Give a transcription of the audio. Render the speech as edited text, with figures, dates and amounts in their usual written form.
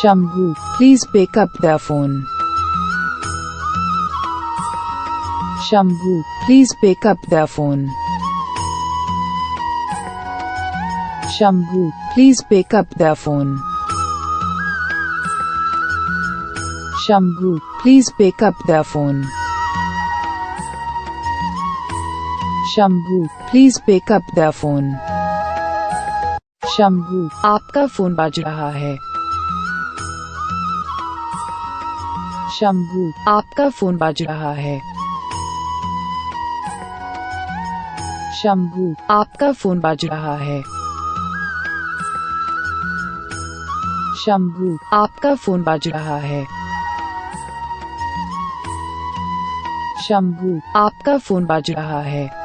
Shambhu, please pick up the phone. Shambhu, please pick up the phone. Shambhu, please pick up the phone. Shambhu, please pick up the phone. Shambhu, please pick up the phone. Shambhu, आपका phone बज रहा है. शंभू, आपका phone बज रहा है. शंभू, आपका phone बज रहा है. शंभू, आपका फोन बज रहा है. शंभू, आपका फोन बज रहा है.